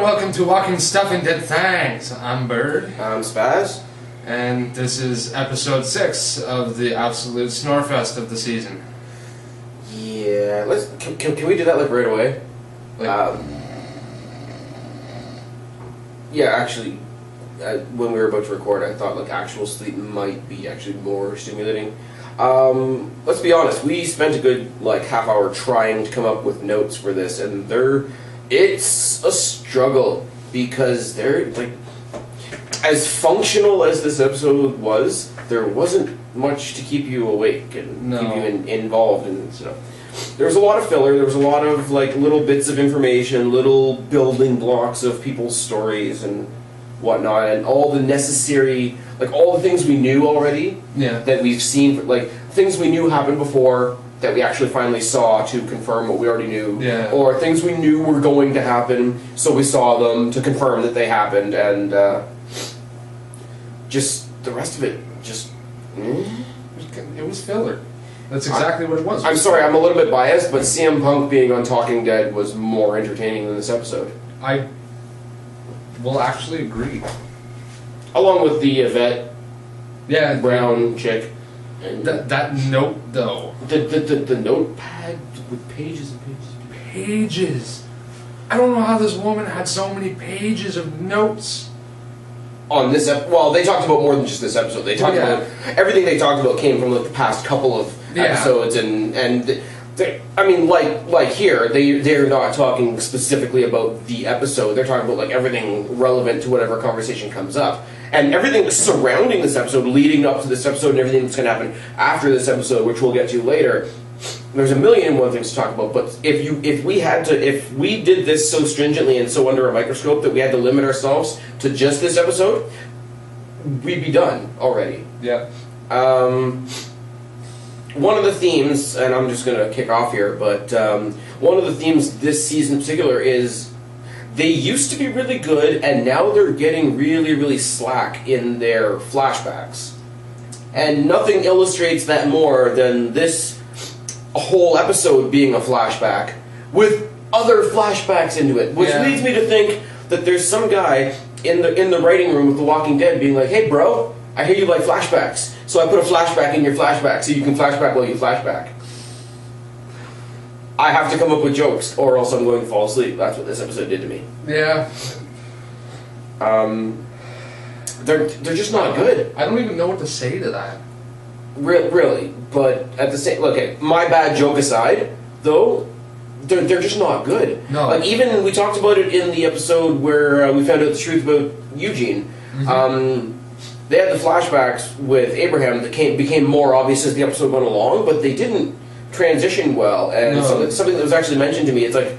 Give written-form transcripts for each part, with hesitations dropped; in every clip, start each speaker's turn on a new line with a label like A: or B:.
A: welcome to Walking Stuff into THANGS. I'm Bird.
B: I'm Spaz.
A: And this is episode 6 of the absolute snorefest of the season.
B: Yeah, can we do that like right away? Yeah, actually, when we were about to record, I thought like actual sleep might be actually more stimulating. Let's be honest, we spent a good like half hour trying to come up with notes for this, and it's a struggle because they're like, as functional as this episode was, there wasn't much to keep you awake and keep you involved and stuff. There was a lot of filler. There was a lot of like little bits of information, little building blocks of people's stories and whatnot, and all the necessary, like all the things we knew already that we've seen, like things we knew happened before that we actually finally saw to confirm what we already knew, or things we knew were going to happen, so we saw them to confirm that they happened, and just the rest of it, just
A: it was filler. That's exactly what it was.
B: I'm sorry, I'm a little bit biased, but CM Punk being on Talking Dead was more entertaining than this episode.
A: I will actually agree.
B: Along with the Yvette Brown chick.
A: And that note, though.
B: The notepad with pages and pages and
A: pages. I don't know how this woman had so many pages of notes.
B: On this well, they talked about more than just this episode. They talked about everything they talked about came from like the past couple of episodes, and I mean, like here, they're not talking specifically about the episode. They're talking about like everything relevant to whatever conversation comes up, and everything surrounding this episode, leading up to this episode, and everything that's going to happen after this episode, which we'll get to later. There's a million and one things to talk about, but if we did this so stringently and so under a microscope that we had to limit ourselves to just this episode, we'd be done already.
A: Yeah.
B: One of the themes, and I'm just going to kick off here, but one of the themes this season in particular is they used to be really good, and now they're getting really, really slack in their flashbacks. And nothing illustrates that more than this whole episode being a flashback with other flashbacks into it, which leads me to think that there's some guy in the writing room with The Walking Dead being like, "Hey, bro, I hear you like flashbacks, so I put a flashback in your flashback so you can flashback while you flashback. I have to come up with jokes, or else I'm going to fall asleep." That's what this episode did to me.
A: Yeah.
B: They're just not good.
A: I don't even know what to say to that.
B: Really, but at the same, okay, my bad joke aside, though, they're just not good.
A: No.
B: Like, even we talked about it in the episode where we found out the truth about Eugene.
A: Mm-hmm.
B: They had the flashbacks with Abraham that became more obvious as the episode went along, but they didn't transition well. And something that was actually mentioned to me, it's like,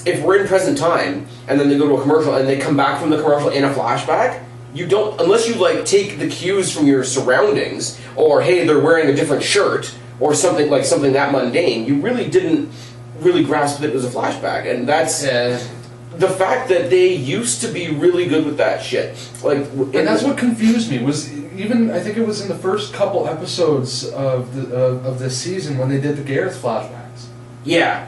B: if we're in present time, and then they go to a commercial, and they come back from the commercial in a flashback, you don't, unless you like take the cues from your surroundings, or hey, they're wearing a different shirt, or something that mundane, you really didn't really grasp that it was a flashback. And that's the fact that they used to be really good with that shit. Like,
A: and that's what confused me, was even, I think it was in the first couple episodes of this season when they did the Gareth flashbacks.
B: Yeah.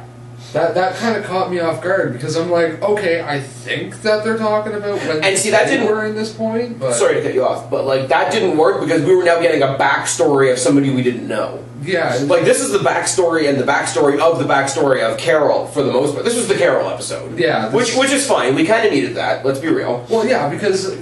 A: That kind of caught me off guard, because I'm like, okay, I think that they're talking about when they were in this point. But
B: sorry to cut you off, but like that didn't work because we were now getting a backstory of somebody we didn't know.
A: Yeah.
B: Like, this is the backstory and the backstory of Carol for the most part. This was the Carol episode.
A: Yeah.
B: Which is fine. We kind of needed that. Let's be real.
A: Well, yeah, because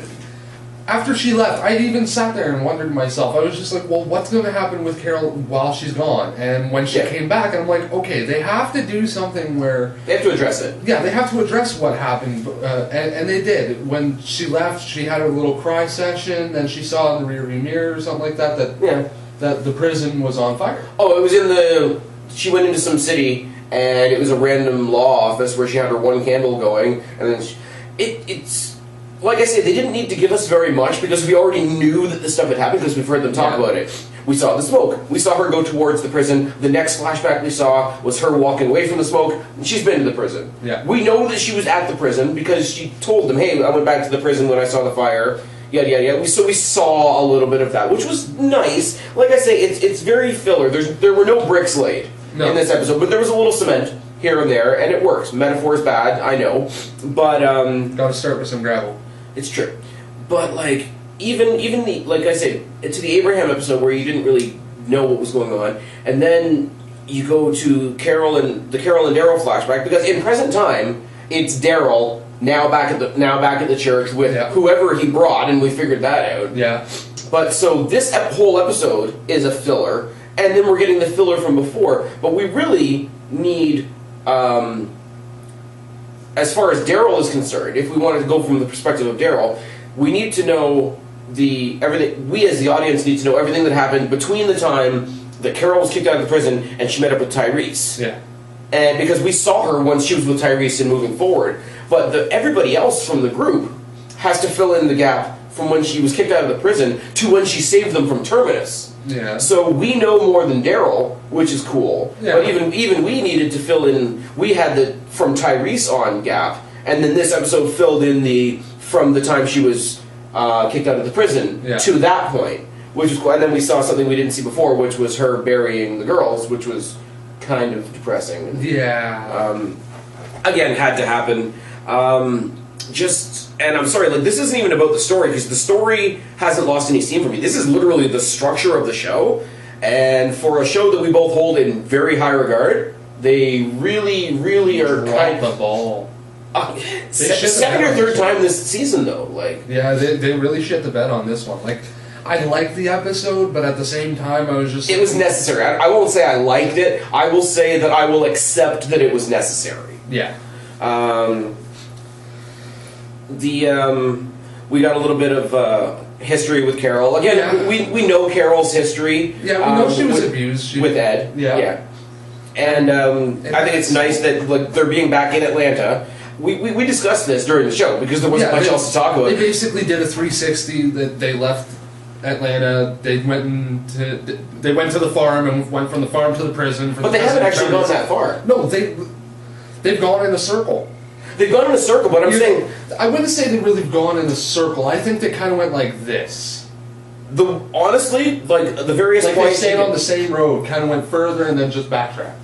A: after she left, I even sat there and wondered to myself. I was just like, well, what's going to happen with Carol while she's gone? And when she came back, and I'm like, okay, they have to do something where
B: they have to address it.
A: Yeah, they have to address what happened, and they did. When she left, she had her little cry session. Then she saw in the rearview mirror or something like that that the prison was on fire.
B: Oh, it was she went into some city, and it was a random law office where she had her one candle going, and then it's. Like I said, they didn't need to give us very much because we already knew that this stuff had happened because we've heard them talk about it. We saw the smoke. We saw her go towards the prison. The next flashback we saw was her walking away from the smoke, and she's been to the prison.
A: Yeah. We
B: know that she was at the prison because she told them, hey, I went back to the prison when I saw the fire, yada, yada, yada. So we saw a little bit of that, which was nice. Like I say, it's very filler. There were no bricks laid in this episode, but there was a little cement. here and there, and it works. Metaphor is bad, I know, but
A: Gotta start with some gravel.
B: it's true. But like even the, like I said, to the Abraham episode where you didn't really know what was going on, and then you go to the Carol and Daryl flashback, because in present time it's Daryl now back at the church with whoever he brought, and we figured that out.
A: Yeah.
B: But so this whole episode is a filler, and then we're getting the filler from before. But we really need, as far as Daryl is concerned, if we wanted to go from the perspective of Daryl, we need to know everything. We as the audience need to know everything that happened between the time that Carol was kicked out of the prison and she met up with Tyrese.
A: Yeah.
B: And because we saw her once she was with Tyrese and moving forward, but everybody else from the group has to fill in the gap from when she was kicked out of the prison to when she saved them from Terminus.
A: Yeah.
B: So we know more than Daryl, which is cool.
A: Yeah.
B: But even we needed to fill in. We had the from Tyrese on gap, and then this episode filled in the from the time she was kicked out of the prison to that point, which was cool. And then we saw something we didn't see before, which was her burying the girls, which was kind of depressing.
A: Yeah.
B: Again, had to happen. And I'm sorry, like, this isn't even about the story, because the story hasn't lost any steam for me. This is literally the structure of the show, and for a show that we both hold in very high regard, they really, really are
A: Dropped the ball.
B: Second or third time this season, though. Like,
A: yeah, they really shit the bed on this one. Like, I liked the episode, but at the same time, I was just...
B: It was necessary. I won't say I liked it. I will say that I will accept that it was necessary.
A: Yeah.
B: We got a little bit of history with Carol. Again, we know Carol's history.
A: Yeah, we know she was abused.
B: With Ed. Yeah. And I think it's nice that, like, they're being back in Atlanta. We discussed this during the show because there wasn't much else to talk about.
A: They basically did a 360 that they left Atlanta. They went to the farm and went from the farm to the prison.
B: But they haven't actually gone that far.
A: No, they've gone in a circle.
B: They've gone in a circle, but I'm saying...
A: I wouldn't say they've really gone in a circle. I think they kind of went like this.
B: Honestly, like, the various
A: like
B: points...
A: they stayed on the same road, kind of went further, and then just backtracked.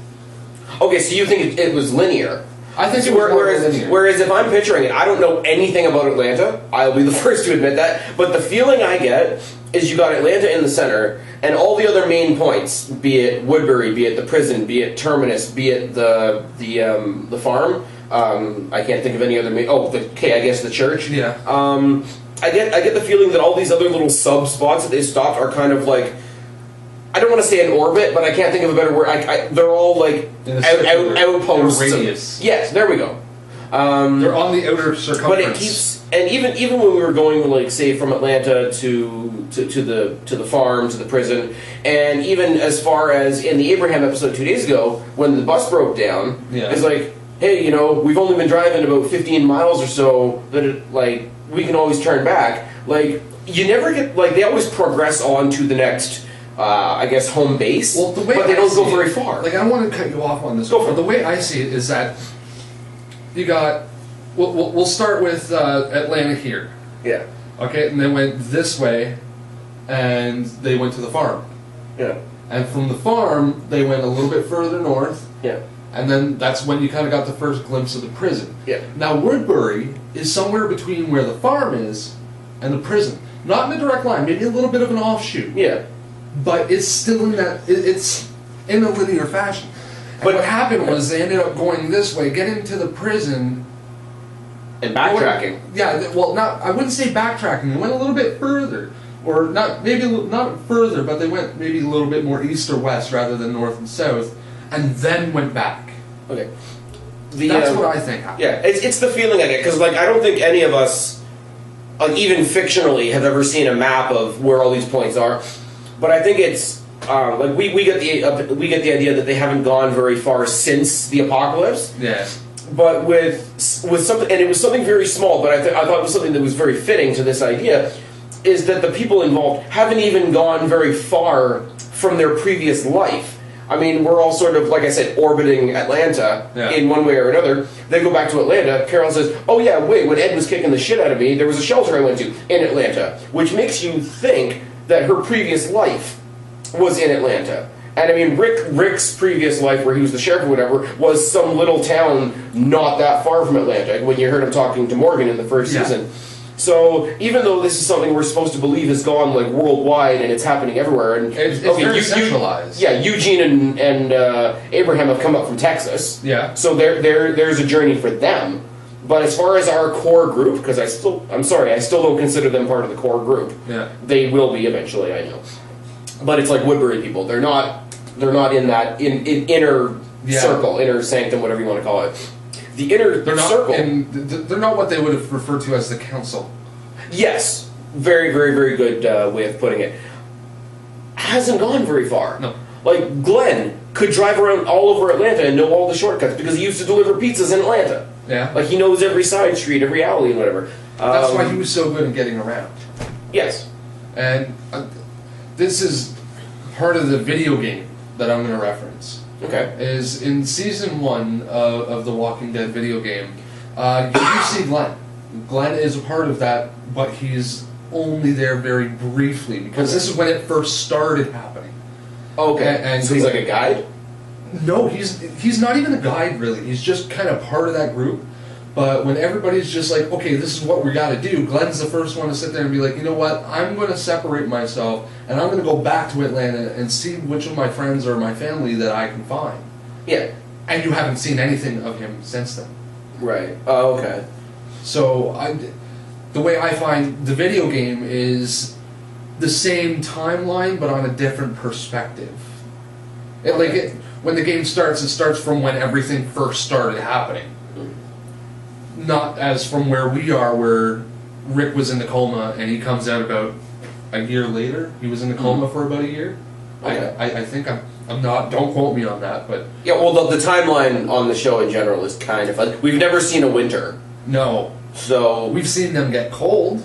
B: Okay, so you think it was linear.
A: I think it was linear.
B: Whereas if I'm picturing it, I don't know anything about Atlanta. I'll be the first to admit that. But the feeling I get is you got Atlanta in the center, and all the other main points, be it Woodbury, be it the prison, be it Terminus, be it the farm... I can't think of any other. I guess the church.
A: Yeah.
B: I get the feeling that all these other little sub spots that they stopped are kind of like, I don't want to say in orbit, but I can't think of a better word. They're all like outposts.
A: Radius.
B: Yes, there we go.
A: They're on the outer circumference.
B: But it keeps, and even when we were going, like, say, from Atlanta to the farm, to the prison, and even as far as in the Abraham episode 2 days ago when the bus broke down, it's like, hey, we've only been driving about 15 miles or so, that we can always turn back. Like, you never get, like, they always progress on to the next, I guess, home base,
A: but
B: they don't go very far.
A: Like, I don't want to cut you off on this, but the way I see it is that you got, we'll start with Atlanta here.
B: Yeah.
A: Okay, and they went this way, and they went to the farm.
B: Yeah.
A: And from the farm, they went a little bit further north.
B: Yeah.
A: And then that's when you kind of got the first glimpse of the prison.
B: Yeah.
A: Now, Woodbury is somewhere between where the farm is and the prison. Not in a direct line, maybe a little bit of an offshoot.
B: Yeah.
A: But it's still in that, it's in a linear fashion. But what happened was they ended up going this way, getting to the prison.
B: And backtracking.
A: I wouldn't say backtracking. They went a little bit further. Or not further, but they went maybe a little bit more east or west rather than north and south. And then went back.
B: Okay.
A: That's what I think happened.
B: Yeah, it's the feeling I get, because, like, I don't think any of us, like, even fictionally, have ever seen a map of where all these points are. But I think it's like we get the idea that they haven't gone very far since the apocalypse.
A: Yeah.
B: But with something, and it was something very small, but I thought it was something that was very fitting to this idea, is that the people involved haven't even gone very far from their previous life. I mean, we're all sort of, like I said, orbiting Atlanta in one way or another. They go back to Atlanta. Carol says, oh yeah, wait, when Ed was kicking the shit out of me, there was a shelter I went to in Atlanta, which makes you think that her previous life was in Atlanta. And I mean, Rick's previous life, where he was the sheriff or whatever, was some little town not that far from Atlanta. When you heard him talking to Morgan in the first season. So even though this is something we're supposed to believe has gone like worldwide and it's happening everywhere, and
A: it's very centralized.
B: Eugene and Abraham have come up from Texas.
A: Yeah.
B: So there's a journey for them. But as far as our core group, because I still don't consider them part of the core group.
A: Yeah.
B: They will be eventually, I know. But it's like Woodbury people. They're not in that inner circle, inner sanctum, whatever you want to call it. The inner circle.
A: They're not what they would have referred to as the council.
B: Yes. Very, very, very good way of putting it. Hasn't gone very far.
A: No.
B: Like, Glenn could drive around all over Atlanta and know all the shortcuts because he used to deliver pizzas in Atlanta.
A: Yeah.
B: Like, he knows every side street, every alley, and whatever.
A: That's why he was so good at getting around.
B: Yes.
A: And this is part of the video game that I'm going to reference.
B: Okay.
A: Is in season 1 of the Walking Dead video game, you see Glenn. Glenn is a part of that, but he's only there very briefly because this is when it first started happening.
B: Okay.
A: And
B: so he's like a guide?
A: No, he's not even a guide really. He's just kind of part of that group. But when everybody's just like, okay, this is what we got to do, Glenn's the first one to sit there and be like, you know what, I'm going to separate myself, and I'm going to go back to Atlanta and see which of my friends or my family that I can find.
B: Yeah.
A: And you haven't seen anything of him since then.
B: Right. Oh, okay.
A: So the way I find the video game is the same timeline, but on a different perspective. When the game starts, it starts from when everything first started happening. Not as from where we are, where Rick was in the coma and he comes out about a year later. He was in the coma for about a year. Okay. I think I'm not. Don't quote me on that, but
B: yeah. Well, the timeline on the show in general is kind of fun. We've never seen a winter.
A: No.
B: So
A: we've seen them get cold,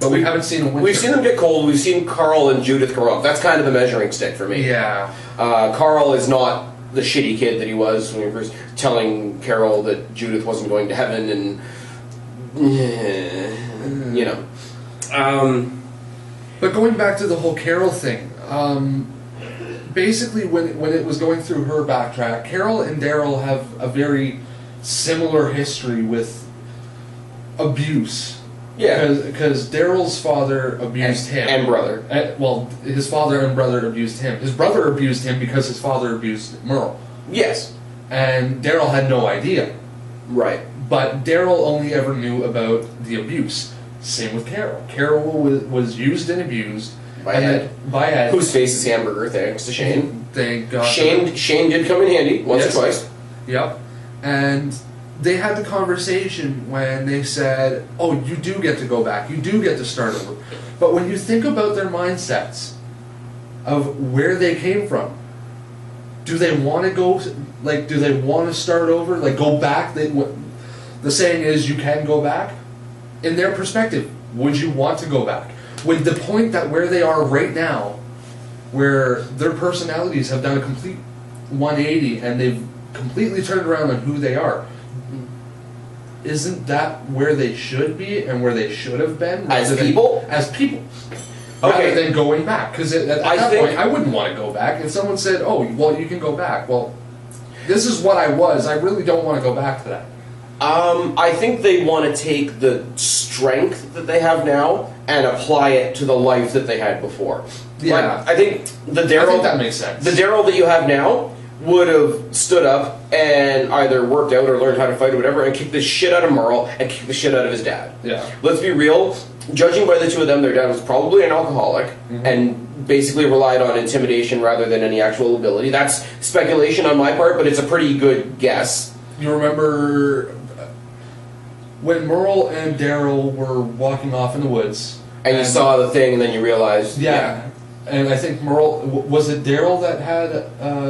A: but we haven't seen a winter.
B: We've seen them get cold. We've seen Carl and Judith grow up. That's kind of the measuring stick for me.
A: Yeah.
B: Carl is not the shitty kid that he was when he was telling Carol that Judith wasn't going to heaven, and you know.
A: But going back to the whole Carol thing, basically when it was going through her backtrack, Carol and Daryl have a very similar history with abuse.
B: Yeah.
A: Because Daryl's father abused him.
B: And brother.
A: Well, his father and brother abused him. His brother abused him because his father abused Merle.
B: Yes.
A: And Daryl had no idea.
B: Right.
A: But Daryl only ever knew about the abuse. Same with Carol. Carol was used and abused.
B: By Ed.
A: By Ed.
B: Whose face is hamburger, thanks to Shane.
A: Thank God.
B: Shane did come in handy once or twice.
A: Yep. And they had the conversation when they said, oh, you do get to go back. You do get to start over. But when you think about their mindsets of where they came from, do they want to go, like, do they want to start over? Like, go back? The saying is, you can go back. In their perspective, would you want to go back? Would the point that where they are right now, where their personalities have done a complete 180 and they've completely turned around on who they are, isn't that where they should be and where they should have been?
B: As people?
A: As people.
B: Okay.
A: Rather than going back. Because at that point, I wouldn't want to go back. If someone said, oh, well, you can go back. Well, this is what I was. I really don't want to go back to that.
B: I think they want to take the strength that they have now and apply it to the life that they had before.
A: Yeah.
B: Like, I think
A: that makes sense.
B: The Daryl that you have now would have stood up and either worked out or learned how to fight or whatever and kicked the shit out of Merle and kicked the shit out of his dad.
A: Yeah.
B: Let's be real. Judging by the two of them, their dad was probably an alcoholic and basically relied on intimidation rather than any actual ability. That's speculation on my part, but it's a pretty good guess.
A: You remember when Merle and Daryl were walking off in the woods.
B: And you saw the thing and then you realized...
A: Yeah. And I think Merle... Was it Daryl that had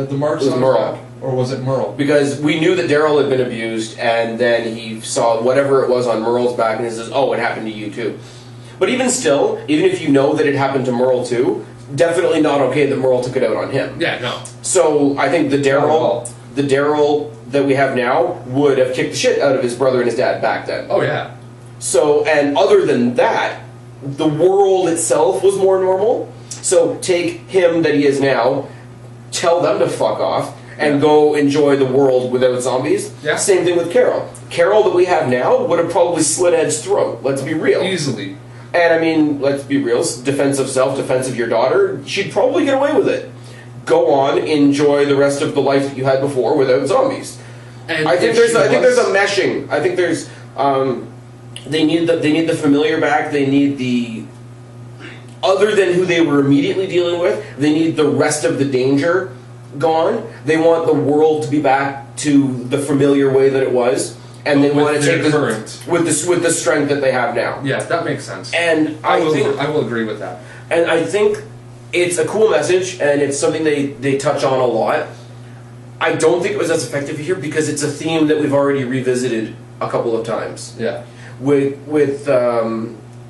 A: the marks on his back? Or was it Merle?
B: Because we knew that Daryl had been abused, and then he saw whatever it was on Merle's back, and he says, oh, it happened to you too. But even still, even if you know that it happened to Merle too, definitely not okay that Merle took it out on him.
A: Yeah, no.
B: So I think the Daryl that we have now would have kicked the shit out of his brother and his dad back then.
A: Oh, yeah.
B: So, and other than that, the world itself was more normal. So take him that he is now, tell them to fuck off and go enjoy the world without zombies.
A: Yeah.
B: Same thing with Carol. Carol that we have now would have probably slit Ed's throat. Let's be real.
A: Easily.
B: And I mean, let's be real. Defense of self, defense of your daughter. She'd probably get away with it. Go on, enjoy the rest of the life that you had before without zombies.
A: And
B: I think there's a meshing. I think there's they need the familiar back. They need the other than who they were immediately dealing with. They need the rest of the danger gone. They want the world to be back to the familiar way that it was, and they want to take the current with the strength that they have now.
A: Yeah, that makes sense.
B: And I
A: will agree with that.
B: And I think it's a cool message, and it's something they touch on a lot. I don't think it was as effective here because it's a theme that we've already revisited a couple of times.
A: Yeah.
B: With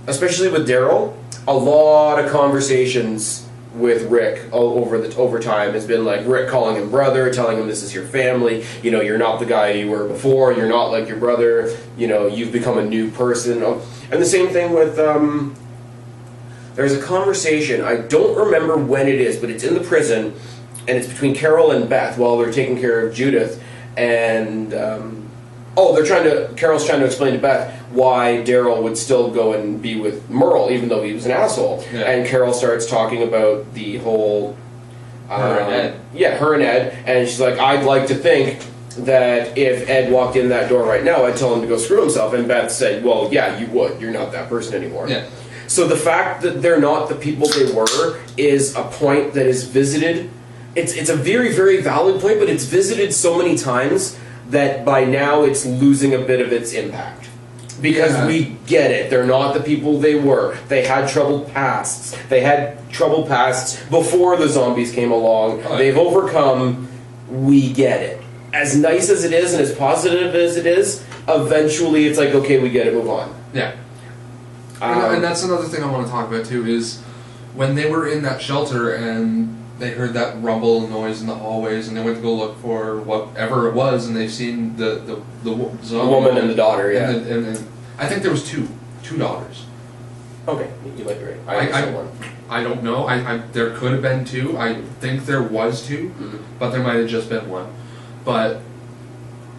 B: especially with Daryl, a lot of conversations with Rick over time has been like Rick calling him brother, telling him this is your family. You know, you're not the guy you were before. You're not like your brother. You know, you've become a new person. And the same thing with there's a conversation. I don't remember when it is, but it's in the prison, and it's between Carol and Beth while they're taking care of Judith, and Carol's trying to explain to Beth why Daryl would still go and be with Merle even though he was an asshole. Yeah. And Carol starts talking about the whole
A: her and Ed.
B: Yeah, her and Ed, and she's like, I'd like to think that if Ed walked in that door right now, I'd tell him to go screw himself. And Beth said, well, yeah, you would. You're not that person anymore.
A: Yeah.
B: So the fact that they're not the people they were is a point that is visited. It's a very, very valid point, but it's visited so many times that by now it's losing a bit of its impact. Because we get it. They're not the people they were. They had troubled pasts. They had troubled pasts before the zombies came along. Oh, they've overcome. We get it. As nice as it is and as positive as it is, eventually it's like, okay, we get it, move on.
A: Yeah. And that's another thing I want to talk about too, is when they were in that shelter and they heard that rumble noise in the hallways, and they went to go look for whatever it was, and they seen the
B: woman and the daughter. Yeah,
A: and I think there was two daughters.
B: Okay, you might be right.
A: I don't know. There could have been two. I think there was two, but there might have just been one. But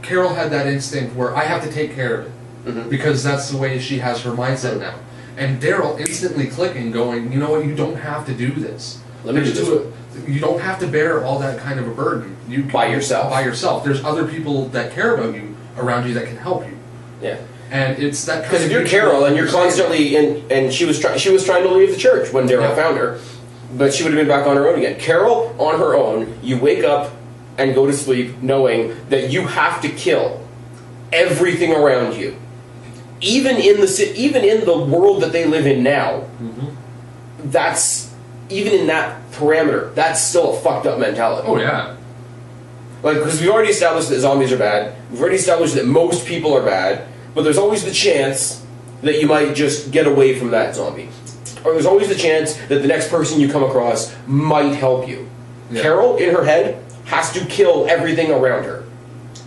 A: Carol had that instinct where I have to take care of it because that's the way she has her mindset now. And Daryl instantly clicking, going, you know what? You don't have to do this.
B: Let me do it.
A: You don't have to bear all that kind of a burden. You
B: by yourself.
A: By yourself. There's other people that care about you around you that can help you.
B: Yeah.
A: And it's that kind
B: because if you're Carol and you're constantly and she was trying to leave the church when Daryl found her, but she would have been back on her own again. Carol on her own, you wake up and go to sleep knowing that you have to kill everything around you, even in the world that they live in now. That's even in that parameter. That's still a fucked up mentality.
A: Oh yeah.
B: Like, because we've already established that zombies are bad. We've already established that most people are bad. But there's always the chance that you might just get away from that zombie. Or there's always the chance that the next person you come across might help you. Yeah. Carol, in her head, has to kill everything around her.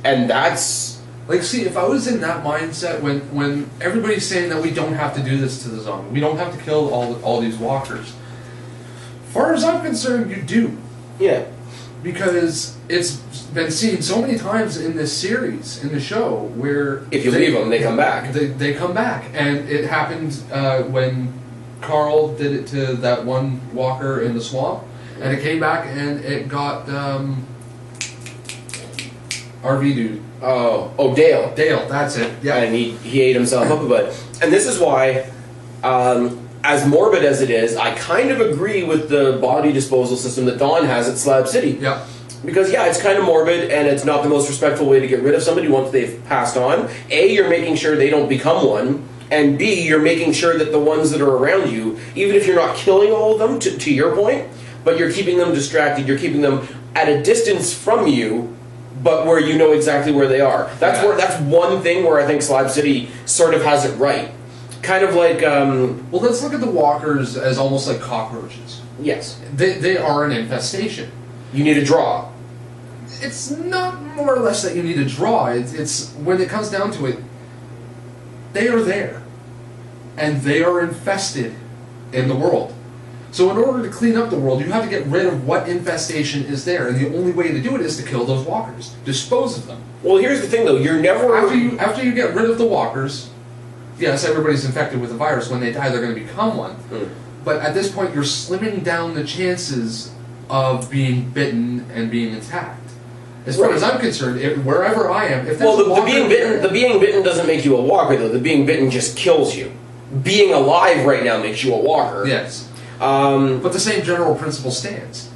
B: And that's...
A: Like, see, if I was in that mindset when everybody's saying that we don't have to do this to the zombie, we don't have to kill all these walkers. Far as I'm concerned, you do.
B: Yeah.
A: Because it's been seen so many times in this series, in the show, where...
B: If you leave them, they come back.
A: They come back. And it happened when Carl did it to that one walker in the swamp. And it came back and it got RV dude.
B: Oh, Dale.
A: Dale, that's it. Yeah.
B: And he ate himself up a bit. And this is why... as morbid as it is, I kind of agree with the body disposal system that Dawn has at Slab City.
A: Yeah.
B: Because, yeah, it's kind of morbid, and it's not the most respectful way to get rid of somebody once they've passed on. A, you're making sure they don't become one, and B, you're making sure that the ones that are around you, even if you're not killing all of them, to your point, but you're keeping them distracted, you're keeping them at a distance from you, but where you know exactly where they are. That's one thing where I think Slab City sort of has it right. Kind of like...
A: well, let's look at the walkers as almost like cockroaches.
B: Yes.
A: They are an infestation.
B: You need a draw.
A: It's not more or less that you need a draw. It's when it comes down to it, they are there. And they are infested in the world. So in order to clean up the world, you have to get rid of what infestation is there, and the only way to do it is to kill those walkers, dispose of them.
B: Well, here's the thing, though. You're never...
A: After you get rid of the walkers, yes, everybody's infected with the virus. When they die, they're going to become one. But at this point, you're slimming down the chances of being bitten and being attacked. As far as I'm concerned, wherever I am, if there's
B: the being bitten doesn't make you a walker, though. The being bitten just kills you. Being alive right now makes you a walker.
A: Yes. But the same general principle stands.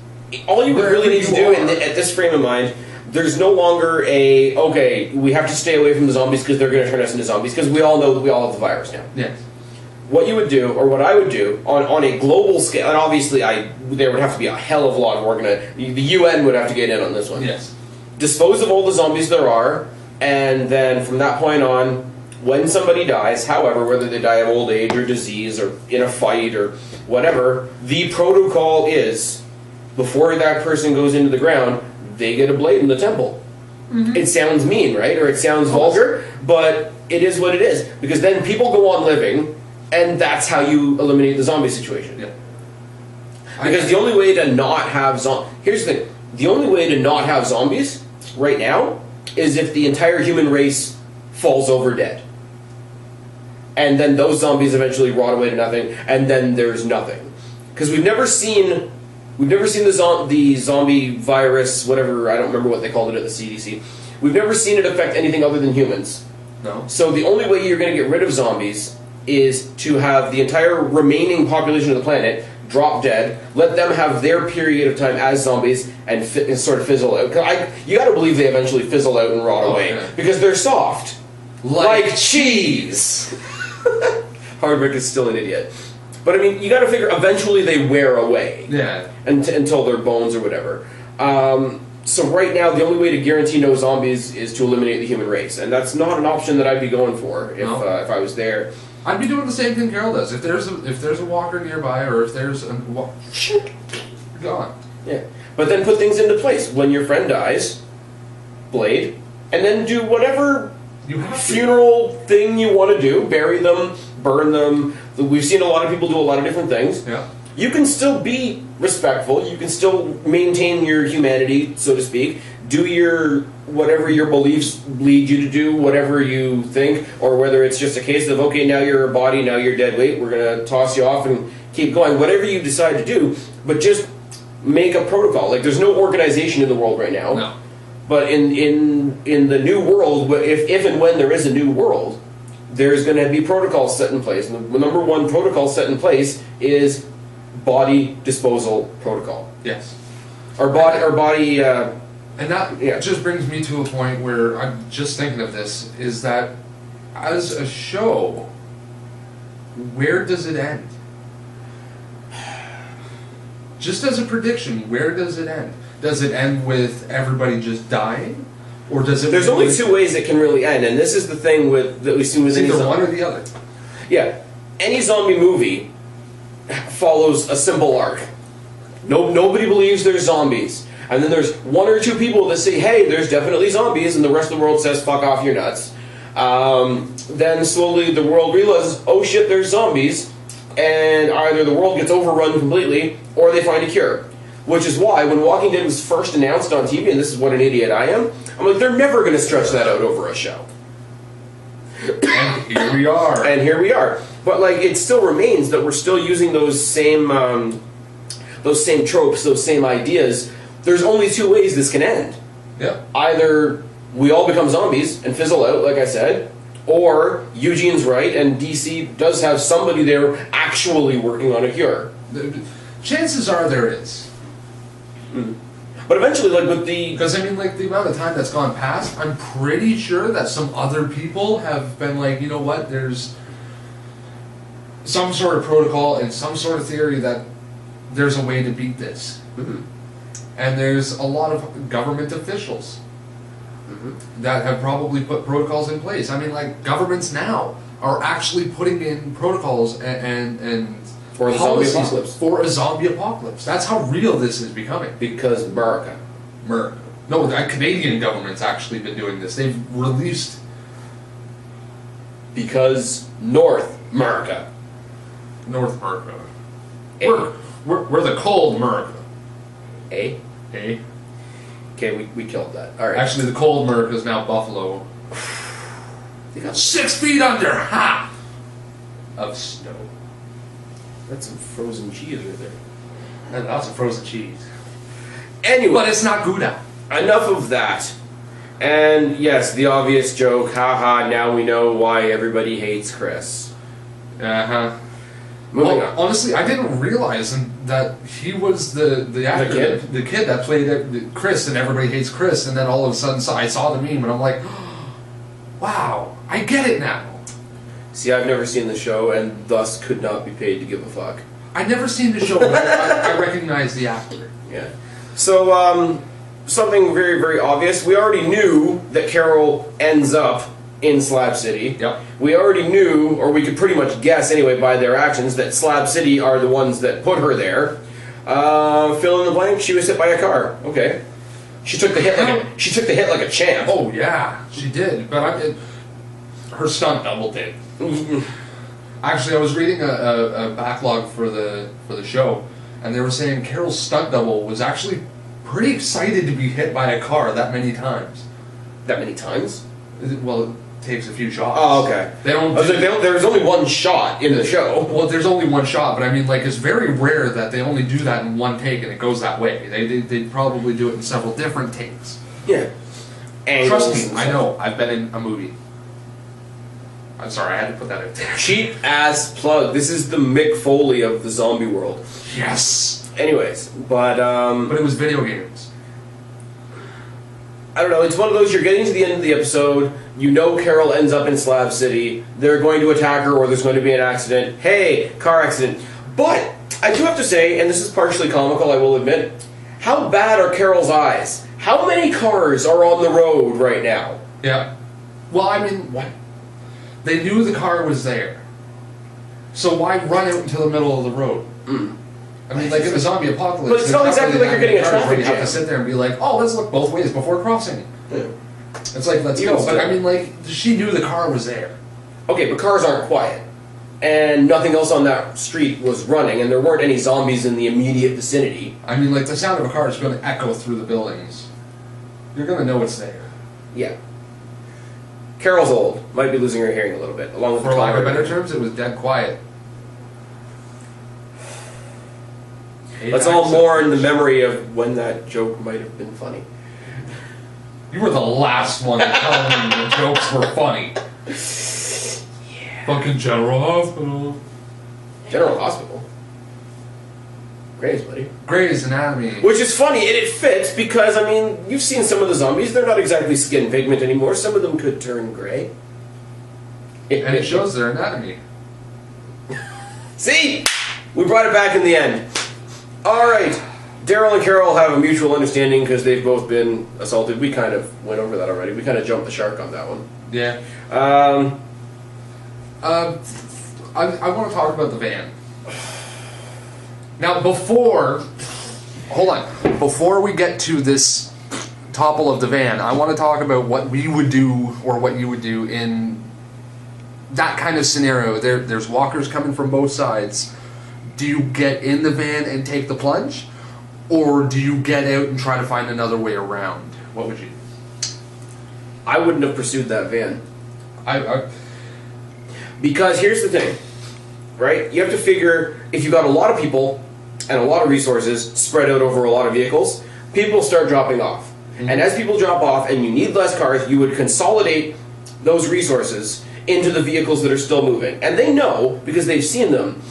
B: All you would really need to do at this frame of mind, there's no longer okay, we have to stay away from the zombies because they're going to turn us into zombies, because we all know that we all have the virus now.
A: Yes.
B: What you would do, or what I would do, on a global scale, and obviously there would have to be a hell of a lot of organization. The UN would have to get in on this one.
A: Yes.
B: Dispose of all the zombies there are, and then from that point on, when somebody dies, however, whether they die of old age or disease or in a fight or whatever, the protocol is, before that person goes into the ground, they get a blade in the temple. It sounds mean, right? Or it sounds vulgar, but it is what it is. Because then people go on living, and that's how you eliminate the zombie situation.
A: Yeah.
B: Because the only way to not have here's the thing. The only way to not have zombies right now is if the entire human race falls over dead. And then those zombies eventually rot away to nothing, and then there's nothing. Because we've never seen the zombie virus, whatever, I don't remember what they called it at the CDC. We've never seen it affect anything other than humans.
A: No.
B: So the only way you're going to get rid of zombies is to have the entire remaining population of the planet drop dead, let them have their period of time as zombies, and sort of fizzle out. You got to believe they eventually fizzle out and rot away,
A: yeah.
B: Because they're soft. Like cheese! Hardwick is still an idiot. But I mean, you got to figure eventually they wear away.
A: Yeah.
B: Until their bones or whatever. So right now, the only way to guarantee no zombies is to eliminate the human race, and that's not an option that I'd be going for if I was there.
A: I'd be doing the same thing Carol does. If there's a walker nearby, or if there's gone.
B: Yeah, but then put things into place. When your friend dies, blade, and then do whatever funeral thing you want to do. Bury them, burn them. We've seen a lot of people do a lot of different things.
A: Yeah.
B: You can still be respectful. You can still maintain your humanity, so to speak. Do whatever your beliefs lead you to do, whatever you think, or whether it's just a case of, okay, now you're a body, now you're dead weight, we're going to toss you off and keep going. Whatever you decide to do, but just make a protocol. Like, there's no organization in the world right now.
A: No.
B: But in the new world, if and when there is a new world, there's going to be protocols set in place. And the number one protocol set in place is body disposal protocol.
A: Yes.
B: Our body.
A: And that just brings me to a point where I'm just thinking of this, is that as a show, where does it end? Just as a prediction, where does it end? Does it end with everybody just dying? Or does it...
B: There's only two ways it can really end, and this is the thing that we see with any
A: either
B: zombie.
A: one or the other.
B: Yeah. Any zombie movie follows a simple arc. Nobody believes there's zombies. And then there's one or two people that say, hey, there's definitely zombies, and the rest of the world says, fuck off, you're nuts. Then slowly the world realizes, oh shit, there's zombies, and either the world gets overrun completely, or they find a cure. Which is why, when Walking Dead was first announced on TV, and this is what an idiot I am, I'm like, they're never going to stretch that out over a show.
A: And here we are.
B: And here we are. But like, it still remains that we're still using those same tropes, those same ideas. There's only two ways this can end.
A: Yeah.
B: Either we all become zombies and fizzle out, like I said, or Eugene's right and DC does have somebody there actually working on a cure.
A: Chances are there is.
B: But eventually, like with the...
A: Because, I mean, like, the amount of time that's gone past, I'm pretty sure that some other people have been like, you know what, there's some sort of protocol and some sort of theory that there's a way to beat this. And there's a lot of government officials that have probably put protocols in place. I mean, like, governments now are actually putting in protocols and
B: for the zombie apocalypse.
A: For a zombie apocalypse. That's how real this is becoming.
B: Because America.
A: No, the Canadian government's actually been doing this. They've released...
B: Because North America.
A: North America. We're the cold America.
B: Eh?
A: Eh?
B: Okay, we killed that. All right.
A: Actually, the cold America is now Buffalo.
B: They got
A: 6 feet under half of snow.
B: That's some frozen cheese right there.
A: And that's a frozen cheese.
B: Anyway,
A: But it's not Gouda.
B: enough of that. And yes, the obvious joke, haha, now we know why everybody hates Chris.
A: Uh-huh.
B: Moving
A: Well,
B: on.
A: honestly, I didn't realize that he was the actor, the kid that played Chris, and everybody hates Chris, and then all of a sudden I saw the meme, and I'm like, wow, I get it now.
B: See, I've never seen the show, and thus could not be paid to give a fuck.
A: I've never seen the show, but I recognize the actor.
B: Yeah. So, something very, very obvious. We already knew that Carol ends up in Slab City.
A: Yep.
B: We already knew, or we could pretty much guess anyway by their actions, that Slab City are the ones that put her there. Fill in the blank, she was hit by a car. Okay. She took the hit like a champ.
A: Oh yeah, she did. But her stunt double did. Actually, I was reading a backlog for the show, and they were saying Carol's stunt double was actually pretty excited to be hit by a car that many times.
B: That many times?
A: Well, it takes a few shots.
B: Oh, okay. There's only one shot in the show.
A: Well, there's only one shot, but I mean, like, it's very rare that they only do that in one take and it goes that way. They probably do it in several different takes.
B: Yeah.
A: Trust me, I know. I've been in a movie. I'm sorry, I had to put that in there.
B: Cheap ass plug. This is the Mick Foley of the zombie world.
A: Yes.
B: Anyways, but
A: it was video games.
B: I don't know, it's one of those, you're getting to the end of the episode, you know Carol ends up in Slab City, they're going to attack her or there's going to be an accident. Hey, car accident. But, I do have to say, and this is partially comical, I will admit, how bad are Carol's eyes? How many cars are on the road right now?
A: Yeah. Well, I mean, what? They knew the car was there. So why run out into the middle of the road? I mean, like in the zombie apocalypse,
B: but it's not exactly like you're getting a traffic
A: you
B: jam.
A: have to sit there and be like, oh, let's look both ways before crossing.
B: Yeah.
A: It's like, let's go. But I mean, like, she knew the car was there.
B: Okay, but cars aren't quiet. And nothing else on that street was running, and there weren't any zombies in the immediate vicinity.
A: I mean, like, the sound of a car is going to echo through the buildings. You're going to know it's there.
B: Yeah. Carol's old. Might be losing her hearing a little bit. Along with
A: For lack of better terms, it was dead quiet.
B: Let's all mourn the memory of when that joke might have been funny.
A: You were the last one to tell me the jokes were funny.
B: Yeah.
A: Fucking General Hospital.
B: General Hospital? Grey's, buddy.
A: Grey's Anatomy.
B: Which is funny, and it fits because, I mean, you've seen some of the zombies. They're not exactly skin pigment anymore. Some of them could turn gray.
A: And it shows their anatomy.
B: See? We brought it back in the end. Alright. Daryl and Carol have a mutual understanding because they've both been assaulted. We kind of went over that already. We kind of jumped the shark on that one.
A: Yeah. I want to talk about the van. Now, before we get to this topple of the van, I want to talk about what we would do or what you would do in that kind of scenario. There's walkers coming from both sides. Do you get in the van and take the plunge? Or do you get out and try to find another way around? What would you do?
B: I wouldn't have pursued that van.
A: I
B: Because here's the thing, right? You have to figure, if you've got a lot of people and a lot of resources spread out over a lot of vehicles, people start dropping off. Mm-hmm. And as people drop off and you need less cars, you would consolidate those resources into the vehicles that are still moving. And they know, because they've seen them,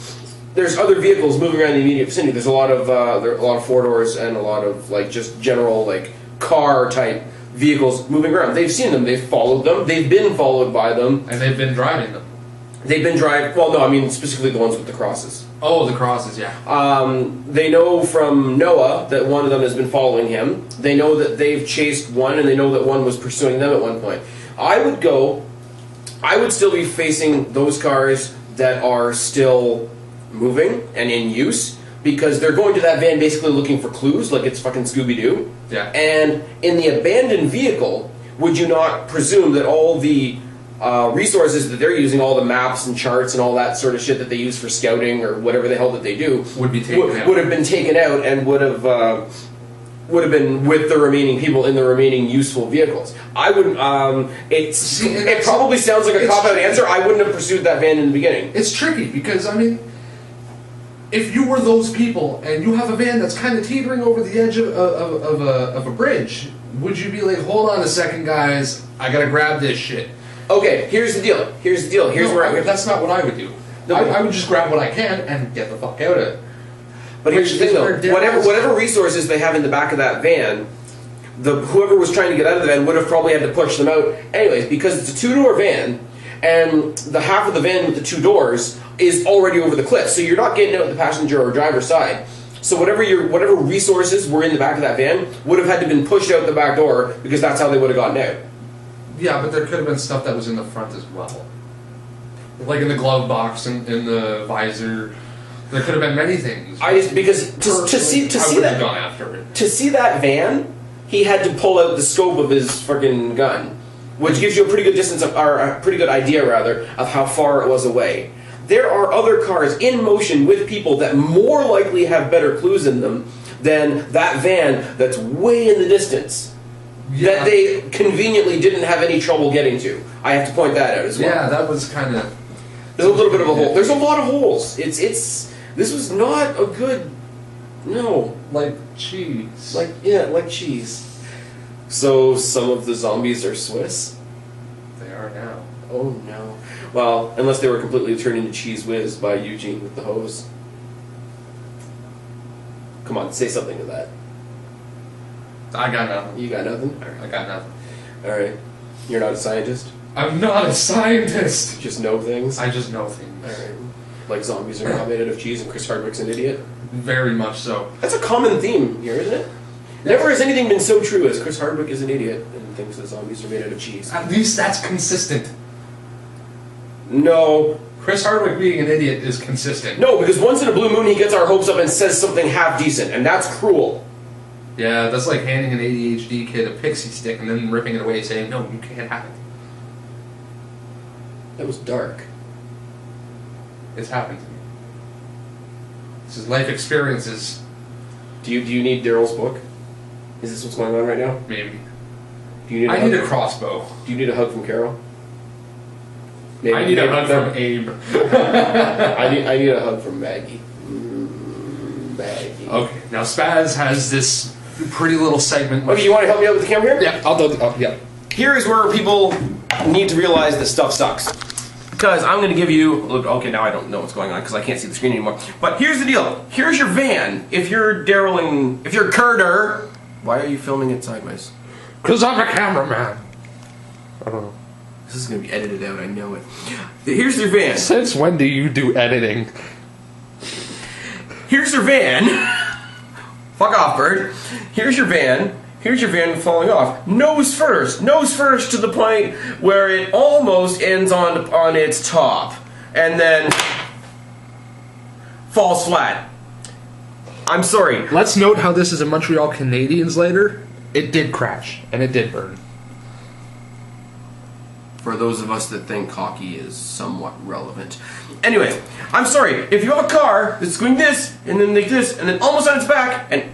B: there's other vehicles moving around the immediate vicinity. There's a lot of four-doors and a lot of like just general like car-type vehicles moving around. They've seen them. They've followed them. They've been followed by them.
A: And they've been driving them.
B: They've been driving... Well, no, I mean specifically the ones with the crosses.
A: Oh, the crosses, yeah.
B: They know from Noah that one of them has been following him. They know that they've chased one, and they know that one was pursuing them at one point. I would still be facing those cars that are still moving and in use, because they're going to that van basically looking for clues, like it's fucking Scooby-Doo.
A: Yeah.
B: And in the abandoned vehicle, would you not presume that all the resources that they're using, all the maps and charts and all that sort of shit that they use for scouting or whatever the hell that they do,
A: would have
B: been taken out and would have been with the remaining people in the remaining useful vehicles. I would. It probably sounds like a cop-out answer. I wouldn't have pursued that van in the beginning.
A: It's tricky because, I mean, if you were those people and you have a van that's kind of teetering over the edge of a bridge, would you be like, hold on a second, guys, I gotta grab this shit?
B: Okay, here's the deal. Here's
A: that's not what I would do. I would just grab what I can and get the fuck out of it.
B: But here's the thing, though. Whatever resources they have in the back of that van, whoever was trying to get out of the van would have probably had to push them out anyways, because it's a two-door van, and the half of the van with the two doors is already over the cliff, so you're not getting out the passenger or driver's side. So whatever resources were in the back of that van would have had to been pushed out the back door, because that's how they would have gotten out.
A: Yeah, but there could have been stuff that was in the front as well, like in the glove box and in the visor. There could have been many things. To see that van, he had to pull out the scope of his freaking gun, which gives you a pretty good a pretty good idea rather of how far it was away. There are other cars in motion with people that more likely have better clues in them than that van that's way in the distance. Yeah. That they conveniently didn't have any trouble getting to. I have to point that out as well. Yeah, that was kind of...
B: There's a little bit of a hole. There's a lot of holes. This was not a good... No.
A: Like cheese.
B: Like cheese. So some of the zombies are Swiss?
A: They are now.
B: Oh no. Well, unless they were completely turned into Cheese Whiz by Eugene with the hose. Come on, say something to that.
A: I got nothing.
B: You got nothing?
A: Right. I got nothing.
B: Alright. You're not a scientist?
A: I'm not a scientist!
B: You just know things?
A: I just know things.
B: Alright. Like zombies are not made out of cheese and Chris Hardwick's an idiot?
A: Very much so.
B: That's a common theme here, isn't it? Yeah. Never has anything been so true as Chris Hardwick is an idiot and thinks that zombies are made out of cheese.
A: At least that's consistent.
B: No.
A: Chris Hardwick being an idiot is consistent.
B: No, because once in a blue moon he gets our hopes up and says something half decent, and that's cruel.
A: Yeah, that's like handing an ADHD kid a pixie stick and then ripping it away saying, no, you can't have it.
B: That was dark.
A: It's happened to me. This is life experiences.
B: Do you need Daryl's book? Is this what's going on right now?
A: Maybe.
B: I
A: need a crossbow.
B: Do you need a hug from Carol?
A: Maybe. I need a hug from Abe.
B: I need a hug from Maggie. Maggie.
A: Okay, now Spaz has this pretty little segment.
B: Okay, you want to help me out with the camera here?
A: Yeah, I'll do it. Yeah.
B: Here is where people need to realize that stuff sucks. Because I'm going to give you... Look, okay, now I don't know what's going on because I can't see the screen anymore. But here's the deal. Here's your van. If you're Daryl... If you're Carter... Why are you filming it sideways?
A: Because I'm a cameraman. I don't know.
B: This is going to be edited out, I know it. Here's your van.
A: Since when do you do editing?
B: Here's your van. Fuck off, Bird. Here's your van. Here's your van falling off. Nose first to the point where it almost ends on its top. And then falls flat. I'm sorry.
A: Let's note how this is a Montreal Canadiens later. It did crash, and it did burn.
B: For those of us that think hockey is somewhat relevant. Anyway, I'm sorry. If you have a car that's going this, and then like this, and then almost on its back, and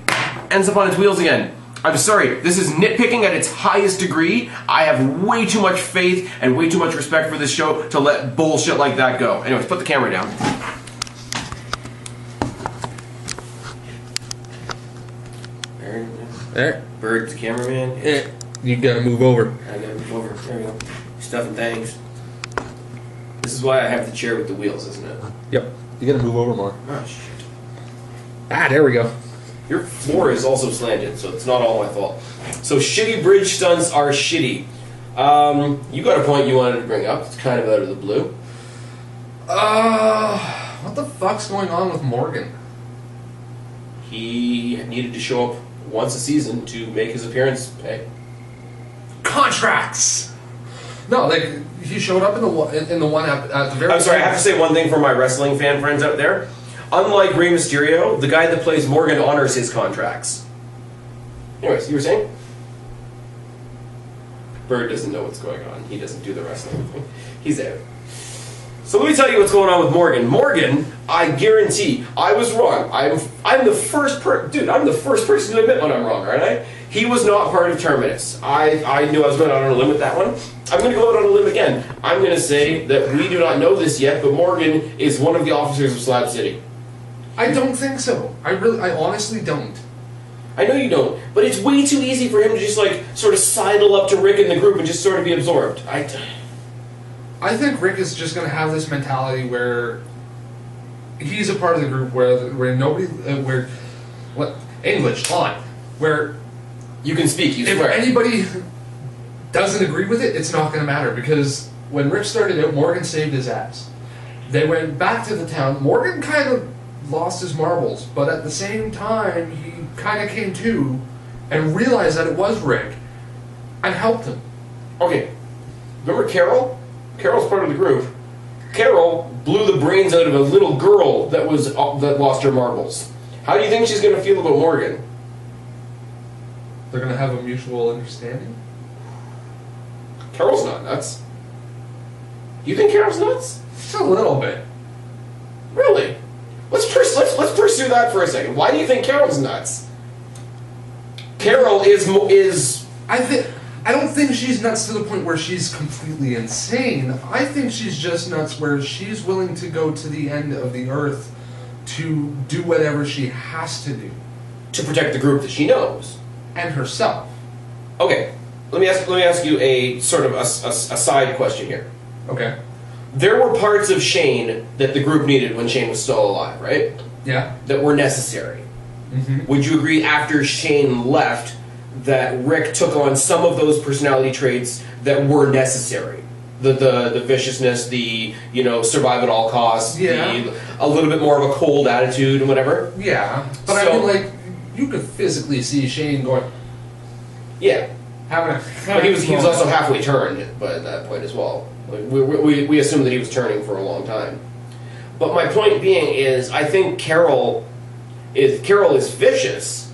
B: ends up on its wheels again, I'm sorry, this is nitpicking at its highest degree. I have way too much faith and way too much respect for this show to let bullshit like that go. Anyways, put the camera down.
A: There.
B: Bird's the cameraman.
A: Yeah. You gotta move over.
B: I gotta move over. There we go. Stuff and things. This is why I have the chair with the wheels, isn't it?
A: Yep. You gotta move over more.
B: Oh, shit.
A: Ah, there we go.
B: Your floor is also slanted, so it's not all my fault. So shitty bridge stunts are shitty. You got a point you wanted to bring up. It's kind of out of the blue.
A: What the fuck's going on with Morgan?
B: He needed to show up once a season to make his appearance pay.
A: Contracts! No, like, he showed up in the one at the very...
B: I'm sorry, I have to say one thing for my wrestling fan friends out there. Unlike Rey Mysterio, the guy that plays Morgan honors his contracts. Anyways, you were saying? Bird doesn't know what's going on. He doesn't do the wrestling thing. He's out. So let me tell you what's going on with Morgan. Morgan, I guarantee, I was wrong. I'm the first I'm the first person to admit when I'm wrong, aren't I? He was not part of Terminus. I knew I was going out on a limb with that one. I'm going to go out on a limb again. I'm going to say that we do not know this yet, but Morgan is one of the officers of Slab City.
A: I don't think so. I honestly don't.
B: I know you don't, but it's way too easy for him to just like sort of sidle up to Rick in the group and just sort of be absorbed.
A: I think Rick is just going to have this mentality where he's a part of the group where nobody English on where
B: you can speak. You
A: if
B: swear.
A: Anybody doesn't agree with it, it's not going to matter because when Rick started out, Morgan saved his ass. They went back to the town. Morgan kind of lost his marbles, but at the same time, he kind of came to and realized that it was Rick and helped him.
B: Okay, remember Carol? Carol's part of the group. Carol blew the brains out of a little girl that lost her marbles. How do you think she's going to feel about Morgan?
A: They're going to have a mutual understanding?
B: Carol's not nuts. You think Carol's nuts?
A: Just a little bit.
B: Really? Let's pursue that for a second. Why do you think Carol's nuts? Carol is.
A: I don't think she's nuts to the point where she's completely insane. I think she's just nuts where she's willing to go to the end of the earth to do whatever she has to do.
B: To protect the group that she knows.
A: And herself.
B: Okay, let me ask you a sort of a side question here.
A: Okay.
B: There were parts of Shane that the group needed when Shane was still alive, right?
A: Yeah.
B: That were necessary.
A: Mm-hmm.
B: Would you agree after Shane left that Rick took on some of those personality traits that were necessary? The viciousness, the survive at all costs, a little bit more of a cold attitude and whatever.
A: Yeah, but I mean, like, you could physically see Shane going.
B: Yeah, but he was also halfway turned, but at that point as well. Like, we assumed that he was turning for a long time. But my point being is, I think Carol is vicious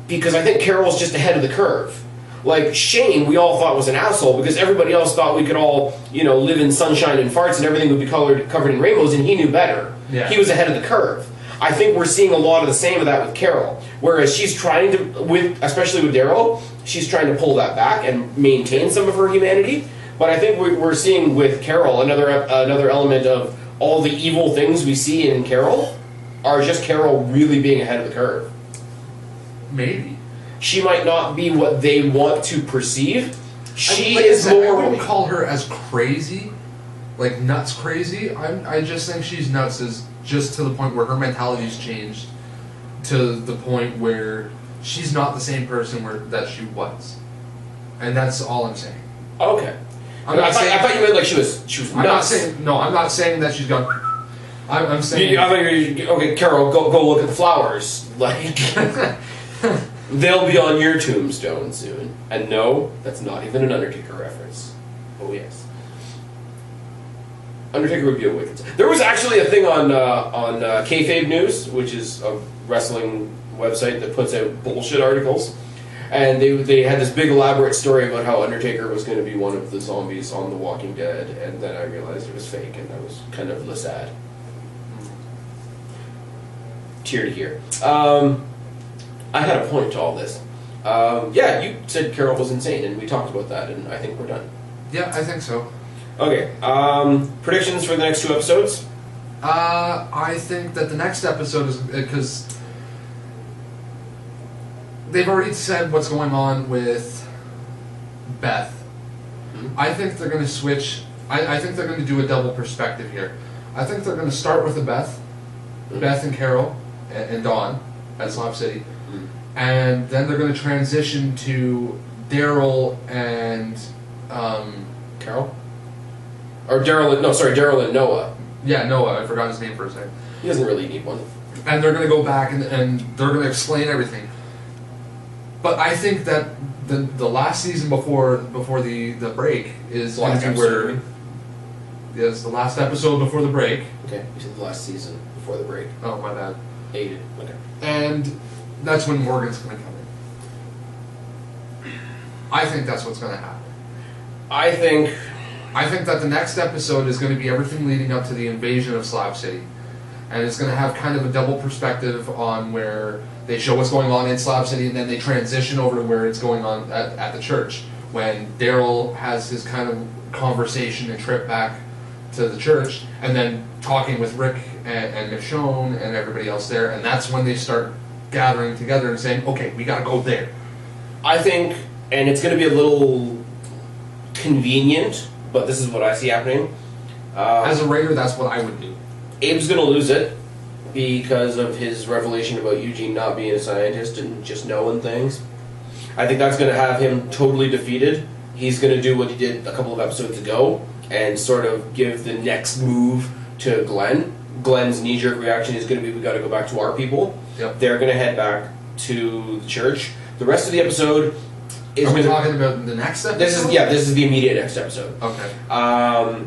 B: because I think Carol's just ahead of the curve. Like, Shane, we all thought was an asshole because everybody else thought we could all, live in sunshine and farts and everything would be covered in rainbows, and he knew better.
A: Yeah.
B: He was ahead of the curve. I think we're seeing a lot of the same of that with Carol. Whereas she's trying to, especially with Daryl, she's trying to pull that back and maintain some of her humanity. But I think we're seeing with Carol another element of all the evil things we see in Carol are just Carol really being ahead of the curve.
A: Maybe.
B: She might not be what they want to perceive. She
A: I wouldn't call her as crazy, like nuts crazy. I just think she's nuts is just to the point where her mentality's changed to the point where she's not the same person that she was. And that's all I'm saying.
B: Okay. I thought you meant like she was nuts.
A: I'm not saying that she's gone. I'm saying.
B: Okay, Carol, go look at the flowers. Like, they'll be on your tombstone soon. And no, that's not even an Undertaker reference. Oh yes. Undertaker would be a wicked. There was actually a thing on Kayfabe News, which is a wrestling website that puts out bullshit articles. And they had this big elaborate story about how Undertaker was going to be one of the zombies on The Walking Dead, and then I realized it was fake, and that was kind of sad. Tear to hear. I had a point to all this. Yeah, you said Carol was insane, and we talked about that, and I think we're done.
A: Yeah, I think so.
B: Okay, predictions for the next 2 episodes?
A: I think that the next episode is... because they've already said what's going on with Beth. Mm-hmm. I think they're going to switch... I think they're going to do a double perspective here. I think they're going to start with Beth. Mm-hmm. Beth and Carol and Dawn at Slab City. Mm-hmm. And then they're going to transition to Daryl and...
B: Carol? Or Daryl and Noah.
A: Yeah, Noah. I forgot his name for a second.
B: He doesn't really need one.
A: And they're going to go back and they're going to explain everything. But I think that the last season before the break is going to be where... Yes, the last episode before the break.
B: Okay, you said the last season before the break.
A: Oh, my bad.
B: 8. Okay.
A: And that's when Morgan's going to come in. I think that's what's going to happen.
B: I think
A: that the next episode is going to be everything leading up to the invasion of Slab City. And it's going to have kind of a double perspective on where they show what's going on in Slab City and then they transition over to where it's going on at the church. When Daryl has his kind of conversation and trip back to the church and then talking with Rick and Michonne and everybody else there. And that's when they start gathering together and saying, okay, we got to go there.
B: I think, and it's going to be a little convenient, but this is what I see happening.
A: As a writer, that's what I would do.
B: Abe's going to lose it because of his revelation about Eugene not being a scientist and just knowing things. I think that's going to have him totally defeated. He's going to do what he did a couple of episodes ago and sort of give the next move to Glenn. Glenn's knee-jerk reaction is going to be, we got to go back to our people.
A: Yep.
B: They're going to head back to the church. The rest of the episode is...
A: Are we talking about the next episode?
B: This is the immediate next episode.
A: Okay.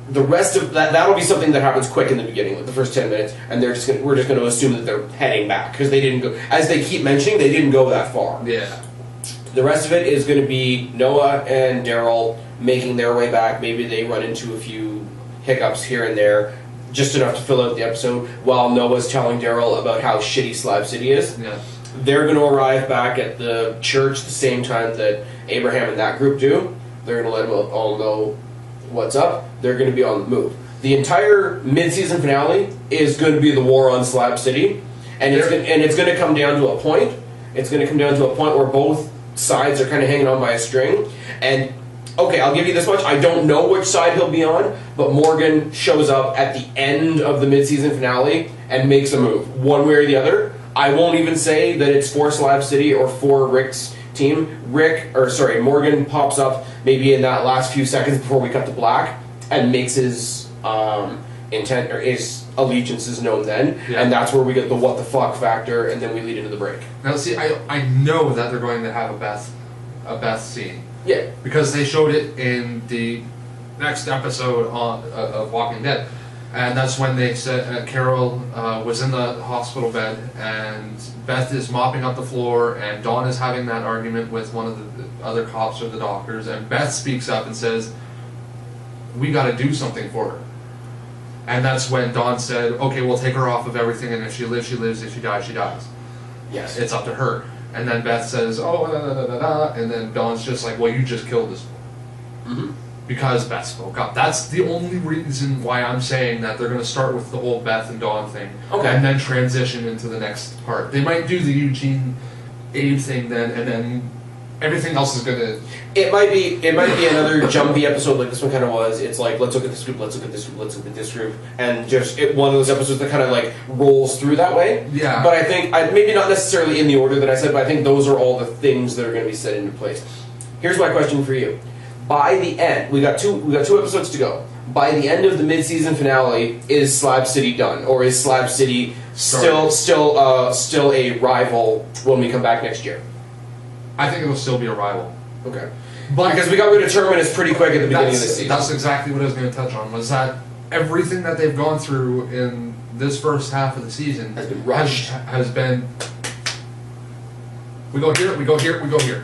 B: The rest of that'll be something that happens quick in the beginning, like the first 10 minutes, and we're just going to assume that they're heading back because they didn't go, as they keep mentioning, they didn't go that far.
A: Yeah.
B: The rest of it is going to be Noah and Daryl making their way back. Maybe they run into a few hiccups here and there, just enough to fill out the episode, while Noah's telling Daryl about how shitty Slab City is.
A: Yeah.
B: They're going to arrive back at the church the same time that Abraham and that group do. They're going to let them all know what's up. They're going to be on the move. The entire mid-season finale is going to be the war on Slab City, and it's going to come down to a point. It's going to come down to a point where both sides are kind of hanging on by a string. And okay, I'll give you this much: I don't know which side he'll be on, but Morgan shows up at the end of the mid-season finale and makes a move, one way or the other. I won't even say that it's for Slab City or for Rick's team. Morgan pops up maybe in that last few seconds before we cut to black and makes his intent or his allegiances known then, and that's where we get the what the fuck factor, and then we lead into the break.
A: Now, see, I know that they're going to have a Beth scene.
B: Yeah,
A: because they showed it in the next episode of Walking Dead, and that's when they said Carol was in the hospital bed, and Beth is mopping up the floor, and Dawn is having that argument with one of the other cops or the doctors, and Beth speaks up and says, we got to do something for her. And that's when Dawn said, okay, we'll take her off of everything, and if she lives, she lives, if she dies, she dies.
B: Yes.
A: It's up to her. And then Beth says, oh, da, da, da, da, and then Dawn's just like, well, you just killed this woman.
B: Mm-hmm.
A: Because Beth spoke up. That's the only reason why I'm saying that they're going to start with the whole Beth and Dawn thing, and then transition into the next part. They might do the Eugene Abe thing then, and then everything else is going to...
B: It might be another jumpy episode like this one kind of was. It's like, let's look at this group, let's look at this group, let's look at this group, and just one of those episodes that kind of like rolls through that way.
A: Yeah.
B: But I think, maybe not necessarily in the order that I said, but I think those are all the things that are going to be set into place. Here's my question for you. By the end, we got two episodes to go. By the end of the mid-season finale, is Slab City done, or is Slab City still a rival when we come back next year?
A: I think it'll still be a rival.
B: Okay. But because we got rid of Terminus pretty quick at the beginning of the season.
A: That's exactly what I was going to touch on, was that everything that they've gone through in this first half of the season
B: has been rushed.
A: Has been, we go here, we go here, we go here.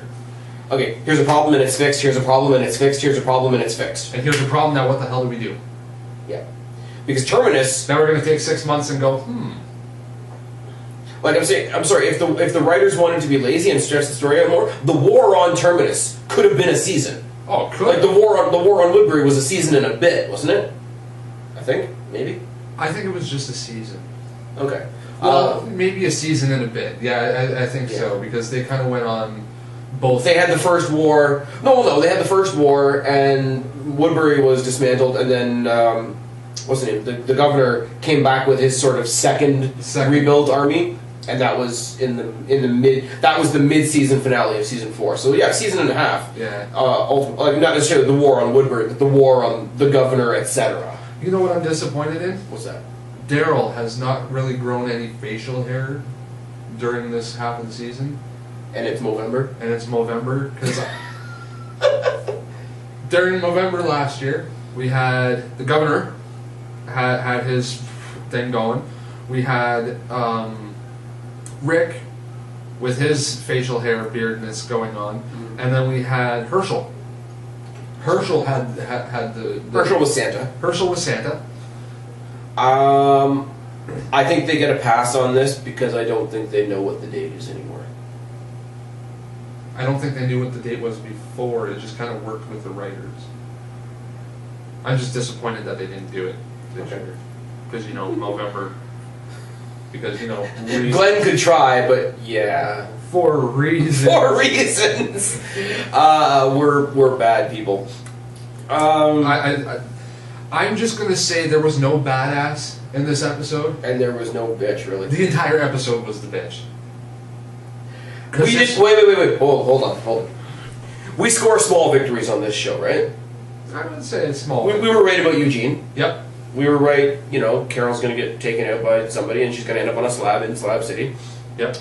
B: Okay, here's a problem and it's fixed, here's a problem and it's fixed, here's a problem and it's fixed.
A: And here's a problem, now what the hell do we do?
B: Yeah. Because Terminus...
A: Now we're going to take 6 months and go,
B: Like I'm saying, I'm sorry, if the writers wanted to be lazy and stretch the story out more, the war on Terminus could have been a season.
A: Oh, could.
B: Like the war on Woodbury was a season and a bit, wasn't it? I think, maybe.
A: I think it was just a season.
B: Okay.
A: Well, maybe a season and a bit. Yeah, I think so, because they kind of went on both.
B: They had the first war. No, they had the first war, and Woodbury was dismantled, and then what's the name? The governor came back with his sort of second rebuild army. And that was in the mid-season finale of season 4. So yeah, season and a half.
A: Yeah.
B: Like not necessarily the war on Woodbury, but the war on the governor, etc.
A: You know what I'm disappointed in?
B: What's that?
A: Daryl has not really grown any facial hair during this half of the season.
B: And it's Movember.
A: Because during November last year, we had the governor had his thing going. We had Rick with his facial hair beardness going on, and then we had Herschel Herschel had the
B: Herschel was Santa.
A: Herschel was Santa.
B: I think they get a pass on this because I don't think they know what the date is anymore.
A: I don't think they knew what the date was before. It just kind of worked with the writers. I'm just disappointed that they didn't do it this year. Because, you know, November. Because, you know...
B: Glenn could try, but yeah.
A: For reasons.
B: For reasons! We're bad people.
A: I'm just going to say there was no badass in this episode.
B: And there was no bitch, really.
A: The entire episode was the bitch.
B: We did... Wait. Hold on. We score small victories on this show, right?
A: I would say it's small.
B: We were right about Eugene.
A: Yep.
B: We were right, you know, Carol's going to get taken out by somebody and she's going to end up on a slab in Slab City.
A: Yep.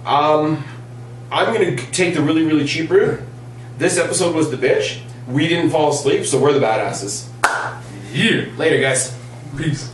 B: I'm going to take the really, really cheap route. This episode was the bitch. We didn't fall asleep, so we're the badasses.
A: Yeah.
B: Later, guys.
A: Peace.